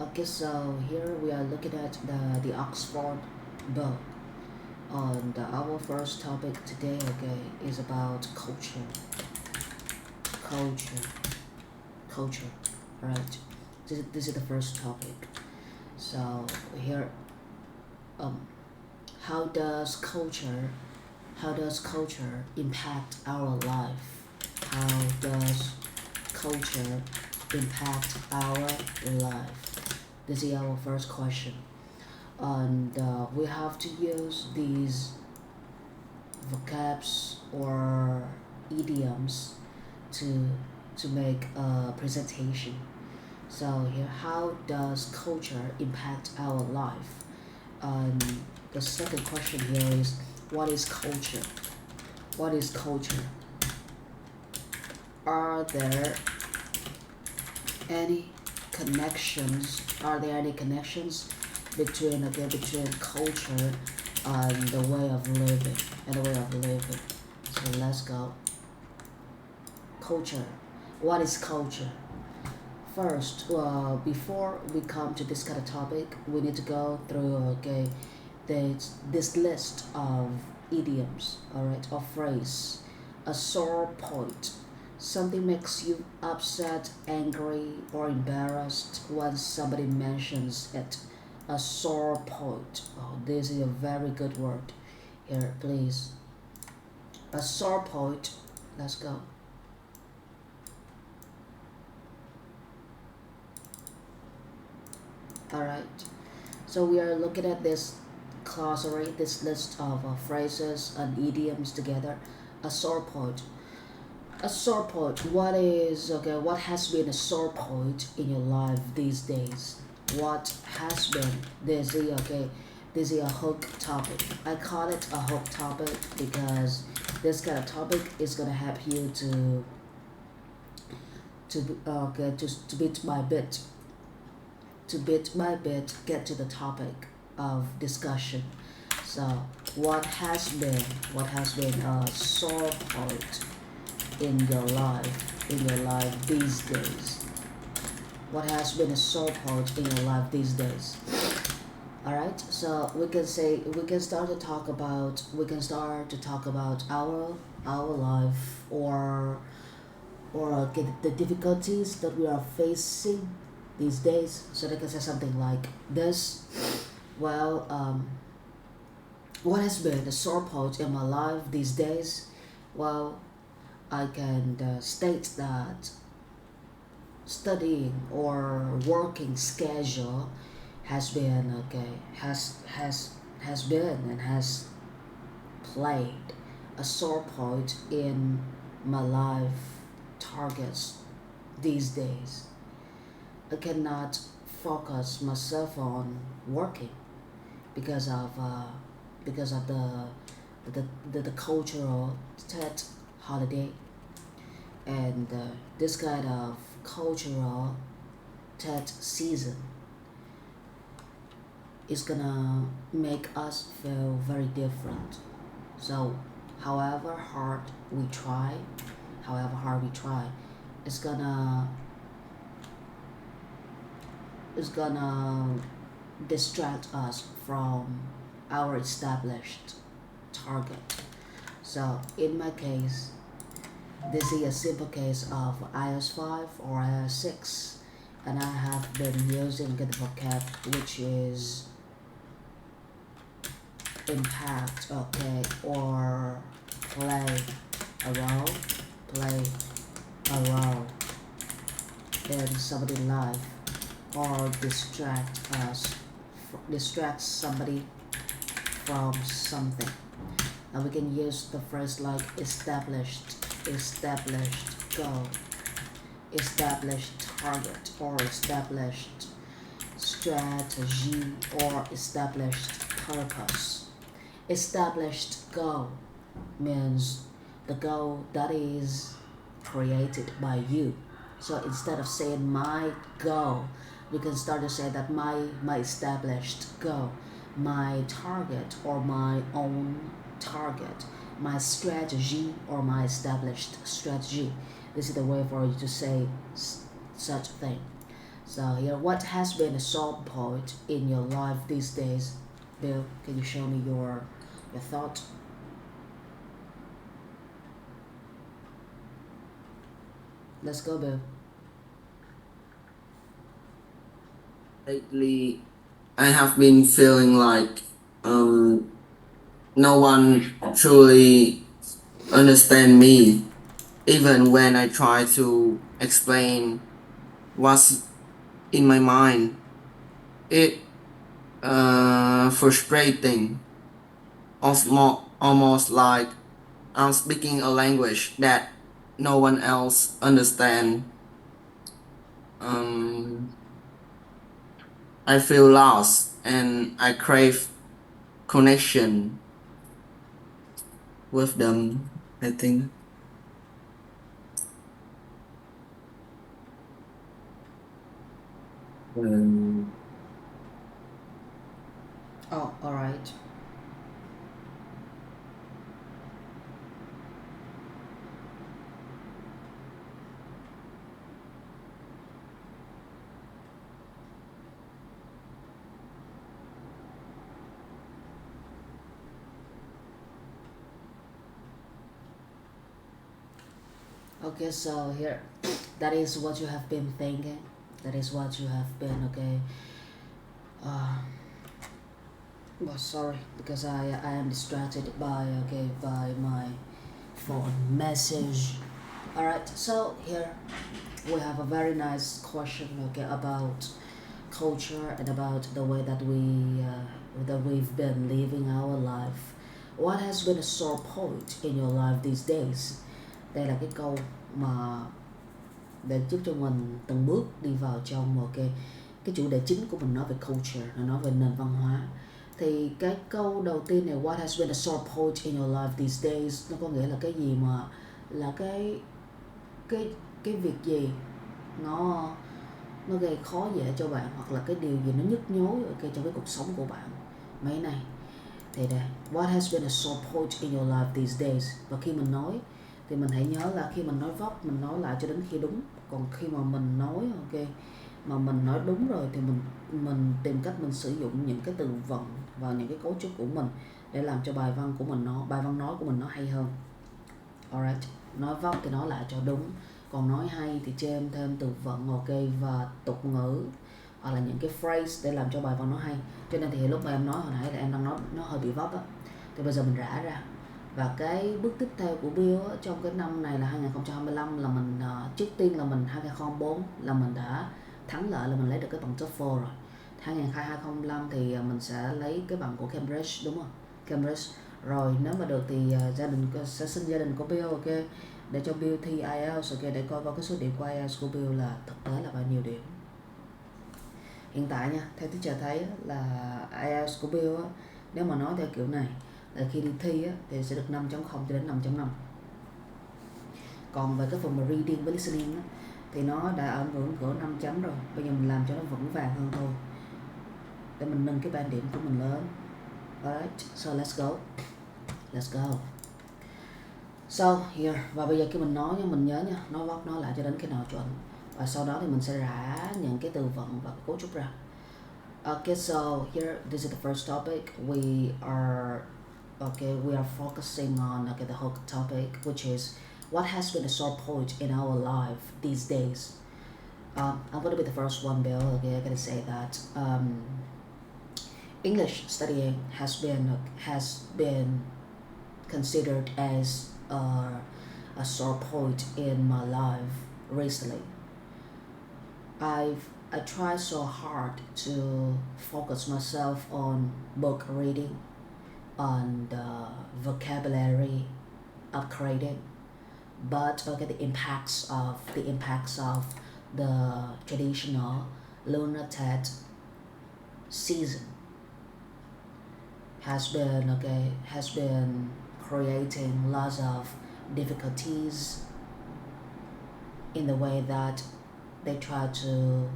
Okay, so here we are looking at the Oxford book. And our first topic today, okay, is about culture. Culture. Culture. Right. This is the first topic. So here, um, how does culture, how does culture impact our life? How does culture impact our life? This is our first question. And we have to use these vocabs or idioms to make a presentation. So here, how does culture impact our life? The second question here is, what is culture? What is culture? Are there any connections? Are there any connections between culture and the way of living So let's go. Culture. What is culture? First, before we come to this kind of topic, we need to go through this list of idioms, all right, or phrase. A sore point. Something makes you upset, angry, or embarrassed when somebody mentions it. A sore point. Oh, this is a very good word. Here, please. A sore point. Let's go. Alright. So we are looking at this glossary, this list of phrases and idioms together. A sore point. A sore point. What has been a sore point in your life these days? What has been? This is a hook topic. I call it a hook topic because this kind of topic is gonna help you to bit by bit, get to the topic of discussion. So what has been a sore point in your life these days? What has been a sore point in your life these days? All right, so we can start to talk about our life, or the difficulties that we are facing these days. So they can say something like this. Well, what has been a sore point in my life these days? Well, I can state that studying or working schedule has been has played a sore point in my life targets these days. I cannot focus myself on working because of the cultural Tet holiday, and this kind of cultural Tet season is gonna make us feel very different. So however hard we try, it's gonna distract us from our established target. So in my case, this is a simple case of Ielts 5 or Ielts 6, and I have been using the vocab which is impact, or play a role in somebody's life, or distract somebody from something. And we can use the phrase like established goal, established target, or established strategy, or established purpose. Established goal means the goal that is created by you. So instead of saying my goal, we can start to say that my established goal, my target or my own target, my strategy or my established strategy. This is the way for you to say such a thing. So here, what has been a sore point in your life these days? Bill, can you show me your thought? Let's go, Bill. Lately, I have been feeling like no one truly understand me, even when I try to explain what's in my mind. It frustrating, almost like I'm speaking a language that no one else understand. Um, I feel lost and I crave connection with them. I think. Um, Oh, all right. Okay, so here, that is what you have been thinking. That is what you have been, okay. Uh, well, sorry, because I am distracted by, okay, by my phone message. All right, so here we have a very nice question, okay, about culture and about the way that we've been living our life. What has been a sore point in your life these days? Đây là cái câu mà để giúp cho mình từng bước đi vào trong một cái chủ đề chính của mình, nói về culture, nói về nền văn hóa. Thì cái câu đầu tiên này, what has been a sore point in your life these days, nó có nghĩa là cái gì mà là cái cái việc gì nó nó gây khó dễ cho bạn, hoặc là cái điều gì nó nhức nhối trong cái cuộc sống của bạn mấy này. Thì đây, what has been a sore point in your life these days. Và khi mình nói thì mình hãy nhớ là khi mình nói vấp, mình nói lại cho đến khi đúng. Còn khi mà mình nói ok, mà mình nói đúng rồi thì mình tìm cách mình sử dụng những cái từ vựng và những cái cấu trúc của mình để làm cho bài văn nói của mình nó hay hơn. Alright, nói vấp thì nói lại cho đúng, còn nói hay thì thêm từ vựng, ok, và tục ngữ hoặc là những cái phrase để làm cho bài văn nó hay. Cho nên thì lúc mà em nói hồi nãy là em đang nói nó hơi bị vấp á, thì bây giờ mình rã ra. Và cái bước tiếp theo của Bill á, trong cái năm này là 2025, là mình trước tiên là mình 2004 là mình đã thắng lợi, là mình lấy được cái bằng TOEFL rồi. 2025 thì mình sẽ lấy cái bằng của Cambridge, đúng không? Cambridge. Rồi nếu mà được thì gia đình sẽ xin gia đình của Bill, ok, để cho Bill thi Ielts, ok, để coi vào cái số điểm của Ielts của Bill là thực tế là bao nhiêu điểm. Hiện tại nha, theo teacher thấy là Ielts của Bill á, nếu mà nói theo kiểu này là khi đi thi á, thì sẽ được 5.0 cho đến 5.5. Còn về cái phần mà reading với listening á, thì nó đã ở ngưỡng cửa 5 chấm rồi. Bây giờ mình làm cho nó vững vàng hơn thôi, để mình nâng cái band điểm của mình lên. Alright, so let's go. Let's go. So here, và bây giờ khi mình nói nha, mình nhớ nha, nói vấp nói lại cho đến khi nào chuẩn. Và sau đó thì mình sẽ rã những cái từ vựng và cái cấu trúc ra. Okay, so here, this is the first topic. We are focusing on the whole topic, which is what has been a sore point in our life these days. I'm gonna be the first one, Bill. Okay, I gotta say that English studying has been considered as a sore point in my life recently. I try so hard to focus myself on book reading, on the vocabulary upgrading, but the impacts of the traditional lunar TED season has been creating lots of difficulties in the way that they try to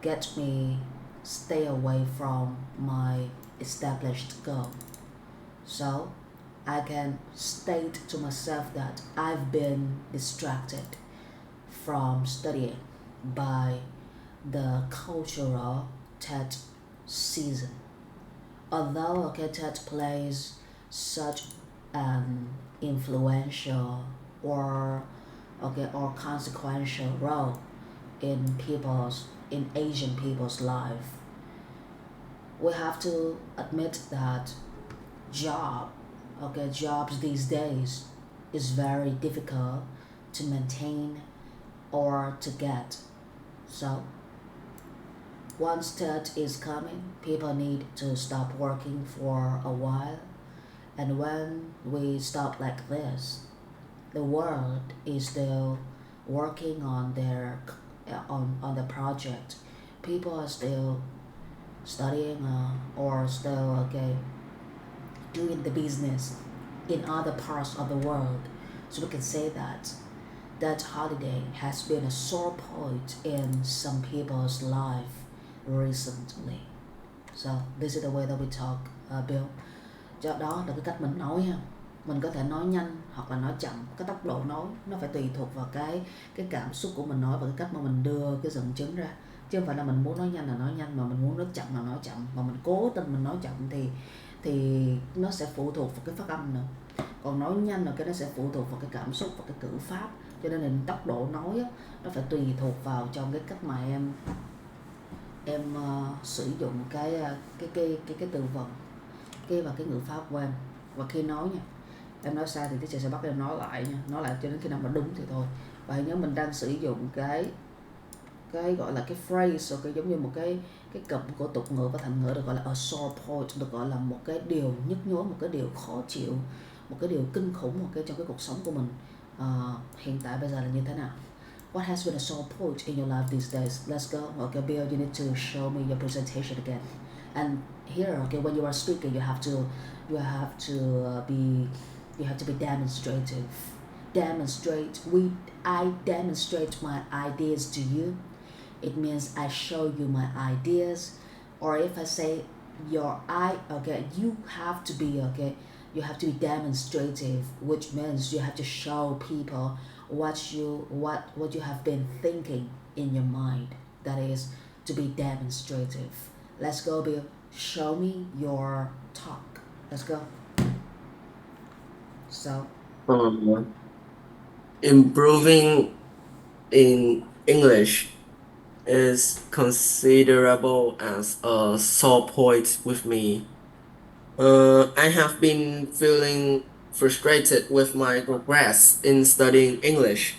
get me stay away from my established goal. So I can state to myself that I've been distracted from studying. by the cultural Tet season. Although Tet plays such an influential or consequential role in Asian people's life, we have to admit that jobs these days is very difficult to maintain or to get. So once Tet is coming, people need to stop working for a while, and when we stop like this, the world is still working on on the project. People are still studying or still doing the business in other parts of the world. So we can say that that holiday has been a sore point in some people's life recently. So this is the way that we talk, Bill. Do đó là cái cách mình nói ha. Mình có thể nói nhanh hoặc là nói chậm. Cái tốc độ nói nó phải tùy thuộc vào cái cảm xúc của mình nói và cái cách mà mình đưa cái dẫn chứng ra. Chứ không phải là mình muốn nói nhanh là nói nhanh, mà mình muốn nói chậm là nói chậm, mà mình cố tình mình nói chậm thì nó sẽ phụ thuộc vào cái phát âm nữa. Còn nói nhanh là nó sẽ phụ thuộc vào cái cảm xúc và cái cử pháp. Cho nên là tốc độ nói á, nó phải tùy thuộc vào trong cái cách mà em sử dụng cái từ vựng và cái ngữ pháp của em. Và khi nói nha, em nói sai thì teacher sẽ bắt em nói lại nha, nói lại cho đến khi nào mà đúng thì thôi. Và hãy nhớ mình đang sử dụng cái gọi là cái phrase, giống như một cái cụm của tục ngữ và thành ngữ được gọi là a sore point, được gọi là một cái điều nhức nhối, một cái điều khó chịu, một cái điều kinh khủng trong cái cuộc sống của mình. Hiện tại bây giờ là như thế nào? What has been a sore point in your life these days? Let's go. Okay, Bill, you need to show me your presentation again. And here, when you are speaking, you have to be demonstrative. I demonstrate my ideas to you. It means I show you my ideas. Or if I say you have to be demonstrative, which means you have to show people what you have been thinking in your mind. That is to be demonstrative. Let's go, Bill. Show me your talk. Let's go. So Improving in English is considerable as a sore point with me. I have been feeling frustrated with my progress in studying English.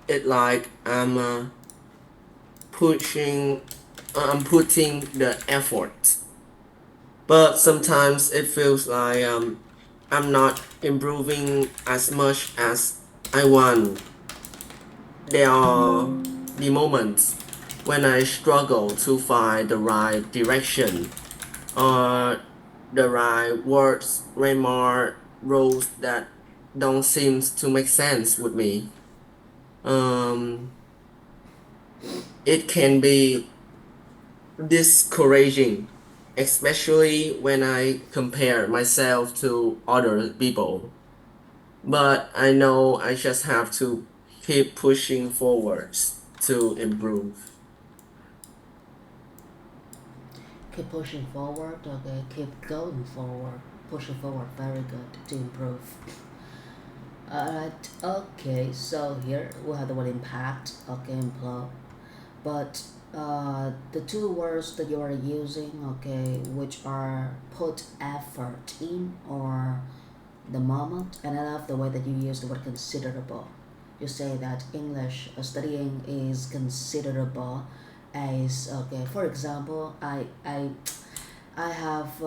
It's like I'm putting the effort, but sometimes it feels like I'm not improving as much as I want. There are the moments when I struggle to find the right direction or the right words, grammar rules that don't seem to make sense with me. It can be discouraging, especially when I compare myself to other people. But I know I just have to keep pushing forwards to improve. keep pushing forward. Keep going forward. Pushing forward. Very good to improve. Alright, so here we have the word impact, implode. But the two words that you are using, which are put effort in or the moment, and I love the way that you use the word considerable. You say that English studying is considerable as, for example, I have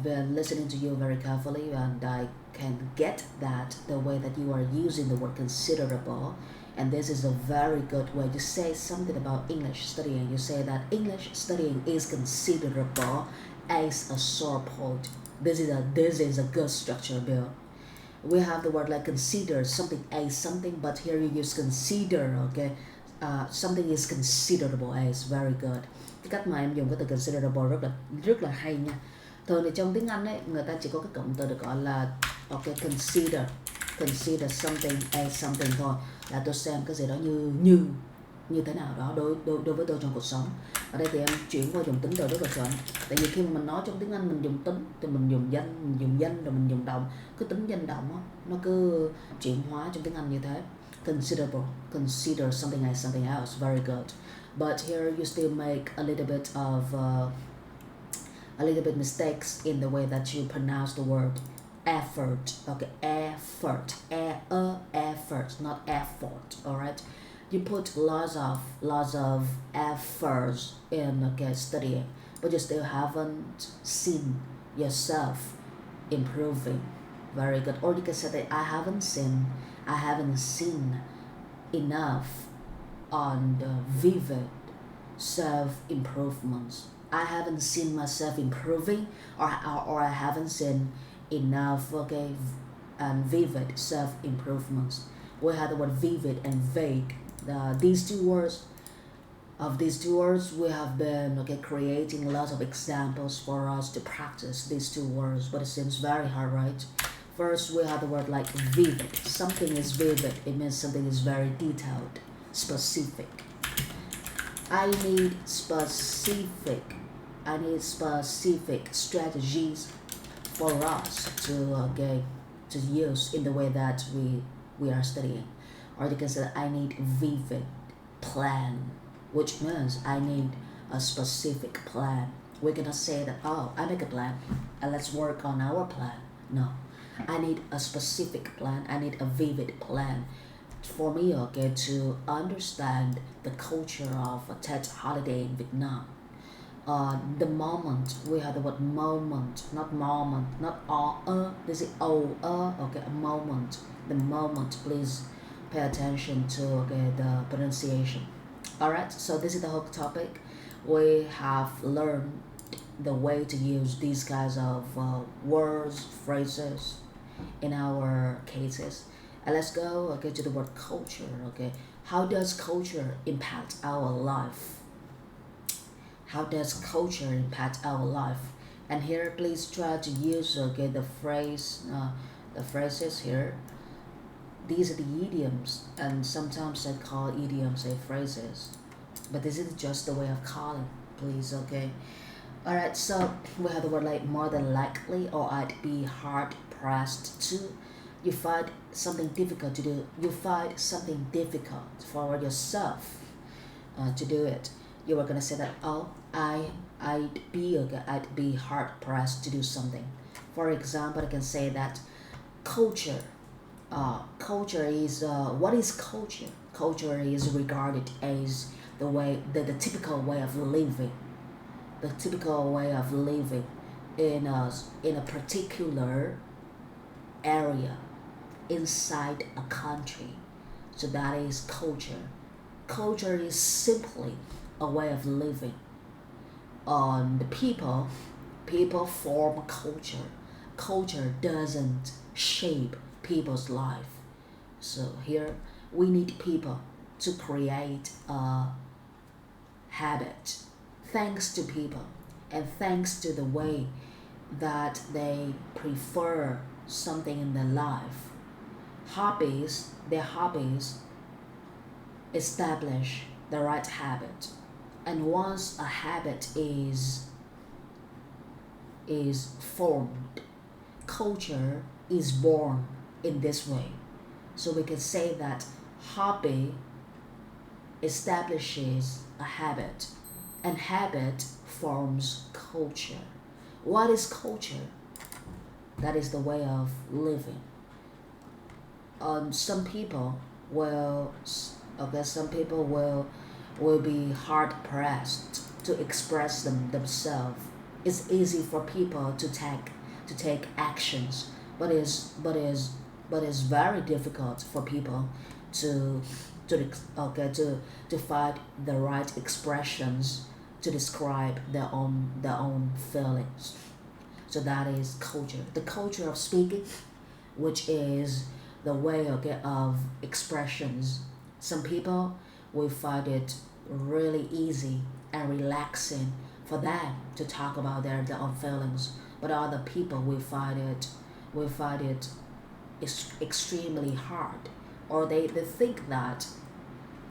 been listening to you very carefully, and I can get that the way that you are using the word considerable. And this is a very good way to say something about English studying. You say that English studying is considerable as a sore point. This is a good structure, Bill. We have the word like consider something as something, but here you use consider. Something is considerable as. Very good. Cái cách mà em dùng cái từ considerable rất là hay nha. Thường thì trong tiếng Anh ấy, người ta chỉ có cái cụm từ được gọi là consider. consider something as something thôi, là tôi xem cái gì đó như thế nào đó đối với tôi trong cuộc sống. Ở đây thì em chuyển qua dùng tính từ rất là chuẩn. Tại vì khi mà mình nói trong tiếng Anh mình dùng tính thì mình dùng danh rồi mình dùng động. Cái tính danh động á, nó cứ chuyển hóa trong tiếng Anh như thế. Consider something as something else. Very good. But here you still make a little bit mistakes in the way that you pronounce the word effort. Okay, effort, effort, not effort. All right. You put lots of efforts in studying, but you still haven't seen yourself improving. Very good. Or you can say that I haven't seen enough on the vivid self-improvements. I haven't seen myself improving, or I haven't seen enough and vivid self-improvements. We had the word vivid and vague. These two words, we have been creating lots of examples for us to practice these two words, but it seems very hard, right? First, we have the word like vivid. Something is vivid. It means something is very detailed, specific. I need specific strategies for us to use in the way that we are studying. Or you can say that I need vivid plan, which means I need a specific plan. We're gonna say that, oh, I make a plan and let's work on our plan. No, I need a specific plan. I need a vivid plan for me to understand the culture of a Tet holiday in Vietnam. The moment, we have the word moment, not this is a moment. The moment, please pay attention to the pronunciation. All right, so this is the whole topic. We have learned the way to use these kinds of words, phrases in our cases. And let's go to the word culture. How does culture impact our life? How does culture impact our life? And here, please try to use the phrases here. These are the idioms, and sometimes I call idioms phrases, but this is just the way of calling, please. Alright, so we have the word like more than likely, or I'd be hard pressed to. You find something difficult to do. You find something difficult for yourself to do it. You were gonna say that, oh, I'd be hard pressed to do something. For example, I can say that culture is what is culture? Culture is regarded as the typical way of living, in a particular area inside a country. So that is culture. Culture is simply a way of living. The people form culture. Culture doesn't shape people's life. So here we need people to create a habit. Thanks to people and thanks to the way that they prefer something in their life. Their hobbies establish the right habit. And once a habit is formed, culture is born in this way. So we can say that hobby establishes a habit, and habit forms culture. What is culture? That is the way of living. Some people will be hard pressed to express themselves. It's easy for people to take actions, but it's very difficult for people to find the right expressions to describe their own feelings. So that is culture. The culture of speaking, which is the way of expressions. Some people will find it really easy and relaxing for them to talk about their own feelings, but other people will find it is extremely hard, or they think that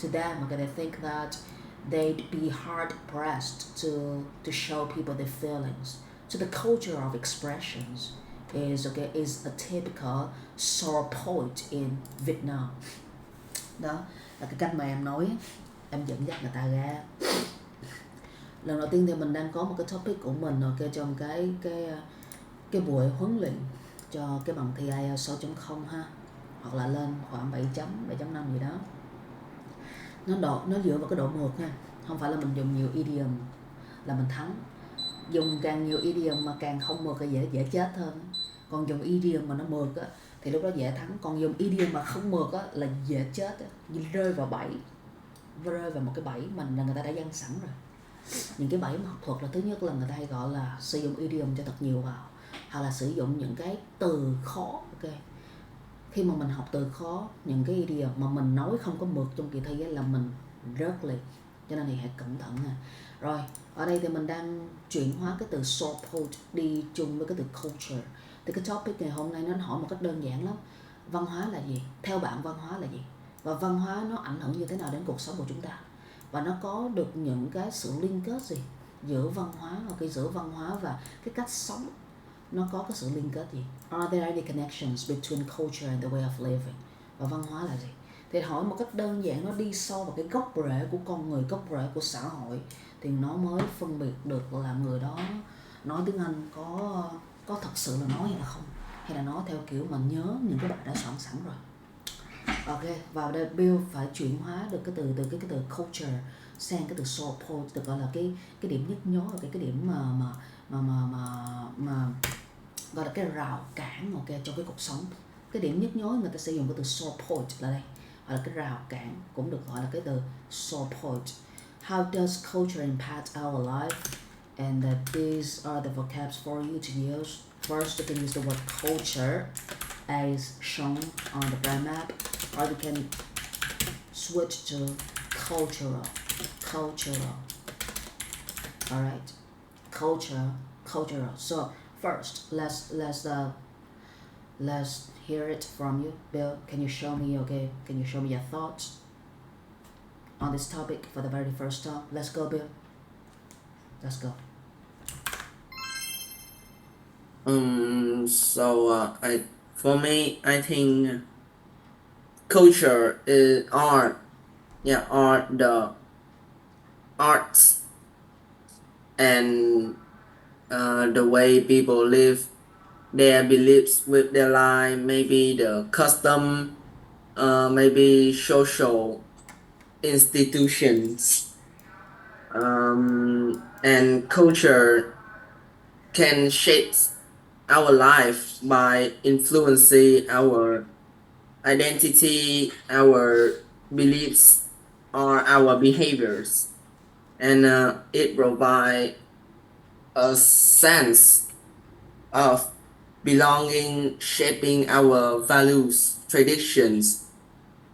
to them, okay, they think that they'd be hard pressed to show people their feelings. So the culture of expressions is a typical sore point in Việt Nam. Đó là cái cách mà em nói, em dẫn dắt người ta ra. Lần đầu tiên thì mình đang có một cái topic của mình, ok, trong cái buổi huấn luyện cho cái bằng thi IELTS 6.0 ha, hoặc là lên khoảng 7 chấm 7.5 gì đó. Nó dựa vào cái độ mượt nha, không phải là mình dùng nhiều idiom là mình thắng. Dùng càng nhiều idiom mà càng không mượt thì dễ chết hơn. Còn dùng idiom mà nó mượt á thì lúc đó dễ thắng, còn dùng idiom mà không mượt á là dễ chết á, rơi vào một cái bẫy mà người ta đã dăng sẵn rồi. Những cái bẫy mà học thuật là thứ nhất là người ta hay gọi là sử dụng idiom cho thật nhiều vào, hoặc là sử dụng những cái từ khó, ok. Khi mà mình học từ khó, những cái idiom mà mình nói không có mượt trong kỳ thi ấy, là mình rớt liền. Cho nên thì hãy cẩn thận nha. Rồi, ở đây thì mình đang chuyển hóa cái từ support đi chung với cái từ culture. Thì cái topic ngày hôm nay nó hỏi một cách đơn giản lắm. Văn hóa là gì? Theo bạn văn hóa là gì? Và văn hóa nó ảnh hưởng như thế nào đến cuộc sống của chúng ta? Và nó có được những cái sự liên kết gì giữa văn hóa, giữa văn hóa và cái cách sống, nó có cái sự liên kết gì? Are there any connections between culture and the way of living? Và văn hóa là gì? Thì hỏi một cách đơn giản, nó đi sâu vào cái gốc rễ của con người, gốc rễ của xã hội, thì nó mới phân biệt được là người đó nói tiếng Anh có thật sự là nói hay là không, hay là nói theo kiểu mà nhớ những cái bài đã soạn sẵn rồi. Ok, vào đây Bill phải chuyển hóa được cái từ cái từ culture sang cái từ support, được gọi là cái điểm nhức nhối, và cái điểm mà gọi là cái rào cản, ok, trong cái cuộc sống. Cái điểm nhức nhối người ta sẽ dùng cái từ support là đây, hoặc là cái rào cản cũng được gọi là cái từ support. How does culture impact our life? And these are the vocabs for you to use. First, you can use the word culture as shown on the braille map, or you can switch to cultural. All right, cultural. So first, let's hear it from you, Bill. Can you show me? Okay, can you show me your thoughts on this topic for the very first time? Let's go, Bill. Let's go. For me, I think culture is art. Yeah, the arts and the way people live their beliefs with their life, maybe the custom, maybe social institutions, and culture can shape our life by influencing our identity, our beliefs, or our behaviors, and it provides a sense of belonging, shaping our values, traditions,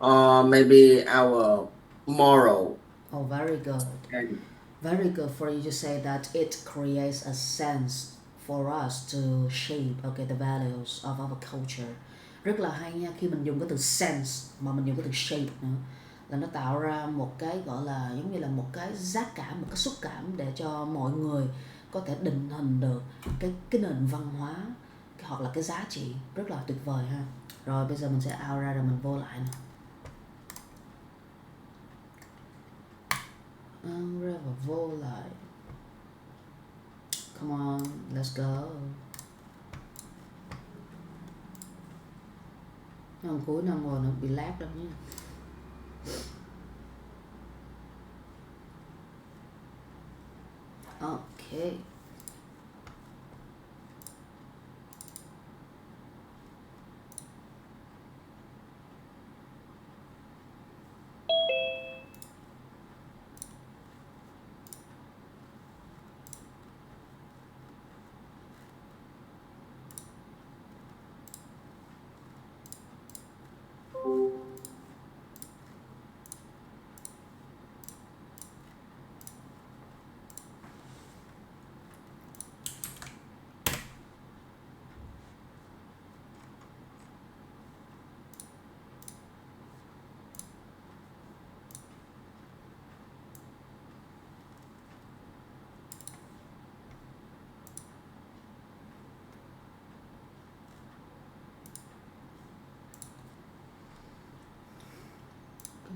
or maybe our moral. Oh, very good. And Very good for you to say that it creates a sense for us to shape, okay, the values of our culture. Rất là hay nha, khi mình dùng cái từ sense mà mình dùng cái từ shape nữa, là nó tạo ra một cái gọi là giống như là một cái giác cảm, một cái xúc cảm để cho mọi người có thể định hình được cái nền văn hóa hoặc là cái giá trị. Rất là tuyệt vời ha. Rồi bây giờ mình sẽ out ra rồi mình vô lại nè. Ra và vô lại. Come on, let's go. Năm cuối năm rồi nó bị lag đâu nhé. Okay.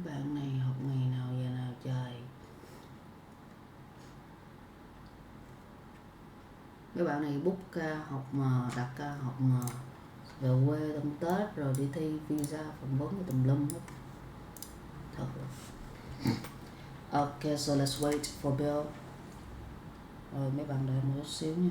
Các bạn này học ngày nào giờ nào trời. Mấy bạn này book ca học mà đặt ca học mà về quê trong Tết rồi đi thi visa phỏng vấn tùm lum hết. Thật rồi. Okay, so let's wait for Bill. Rồi mấy bạn đợi một xíu nha.